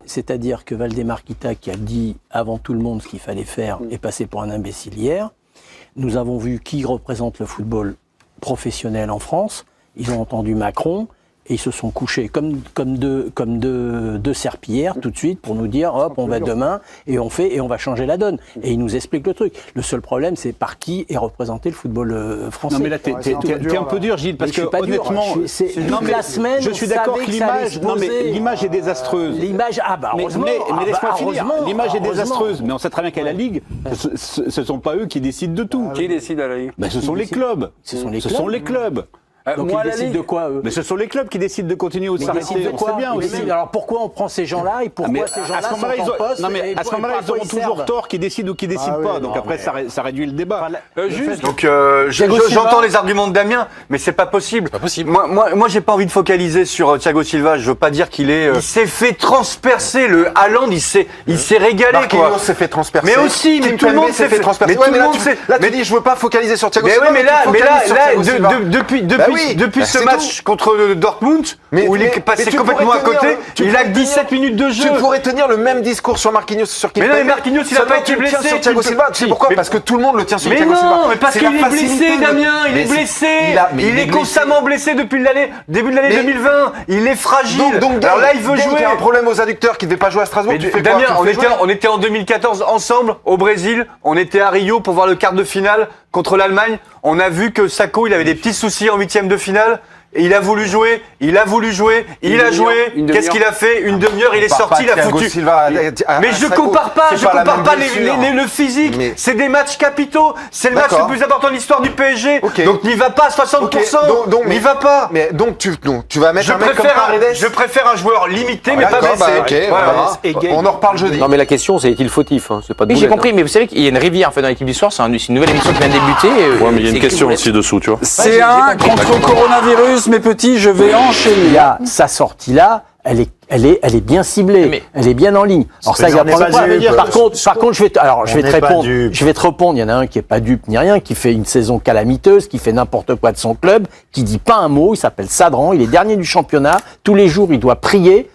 C'est-à-dire que Valdemar Kita, qui a dit avant tout le monde ce qu'il fallait faire, est passé pour un imbécile hier. Nous avons vu qui représente le football professionnel en France. Ils ont entendu Macron et ils se sont couchés comme deux serpillères tout de suite pour nous dire hop, on va demain et on va changer la donne. Et ils nous expliquent le truc. Le seul problème, c'est par qui est représenté le football français. Non mais là, t'es un peu dur, Gilles, parce que honnêtement, la semaine, je suis d'accord que l'image est désastreuse. L'image, heureusement. Mais laisse-moi finir. L'image est désastreuse, mais on sait très bien qu'à la Ligue, Ouais. ce sont pas eux qui décident de tout. Qui décide à la Ligue? Ce sont les clubs. Ce sont les clubs. Donc ils décident de quoi, eux? Mais ce sont les clubs qui décident de continuer ou de s'arrêter. On sait bien aussi. Alors pourquoi on prend ces gens-là et pourquoi ces gens-là sont en poste? Non mais à ce moment-là, ils auront toujours tort qui décident ou qui décident pas. Donc après, ça réduit le débat. Donc j'entends les arguments de Damien, mais c'est pas possible. Moi, j'ai pas envie de focaliser sur Thiago Silva. Je veux pas dire qu'il est. Il s'est fait transpercer. Le Haaland, il s'est régalé quoi. Marquinhos s'est fait transpercer. Mais aussi, mais tout le monde s'est fait transpercer. Mais là, tu dis, je veux pas focaliser sur Thiago Silva. Mais là, depuis ce match contre Dortmund, où il est passé complètement à côté, il a que 17 minutes de jeu. Tu pourrais tenir le même discours sur Marquinhos, sur Kimpembe. Mais non, mais Marquinhos, il a pas été blessé. Sur Thiago Silva, tu sais pourquoi? Parce que tout le monde le tient sur Thiago Silva. Mais non, mais parce qu'il est blessé, Damien. Il est blessé. Il est constamment blessé depuis début de l'année 2020. Il est fragile. Alors là, il veut jouer. Il y a un problème aux adducteurs qui ne devait pas jouer à Strasbourg. Damien, on était en 2014 ensemble au Brésil. On était à Rio pour voir le quart de finale contre l'Allemagne. On a vu que Sakho, il avait des petits soucis en huitième de finale. Et il a voulu jouer, il a joué. Qu'est-ce qu'il a fait? Une demi-heure, il est sorti, il a foutu. Mais je compare pas le physique. C'est des matchs capitaux. C'est le match le plus important de l'histoire du PSG. Donc n'y va pas à 60%. N'y va pas. Mais donc tu vas mettre un mec comme Paredes. Je préfère un joueur limité, mais pas blessé. On en reparle jeudi. Non mais la question c'est est-il fautif, c'est pas de Oui, j'ai boulette, compris, mais vous savez qu'il y a une rivière en fait dans l'équipe du soir, c'est une nouvelle émission qui vient de débuter. Ouais, mais il y a une question aussi dessous, tu vois. C'est un contre le coronavirus, mes petits, je vais enchaîner. Là, sa sortie-là, elle est bien ciblée, elle est bien en ligne. Alors ça, il va prendre par contre, je vais te répondre. Il y en a un qui est pas dupe ni rien, qui fait une saison calamiteuse, qui fait n'importe quoi de son club, qui dit pas un mot. Il s'appelle Sadran, il est dernier du championnat. Tous les jours, il doit prier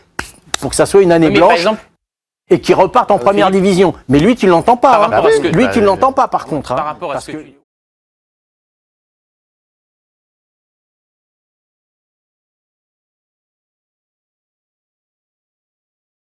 pour que ça soit une année blanche. Et qui reparte en première division. Mais lui, tu l'entends pas. Lui, tu l'entends pas, par contre. Par rapport à ce que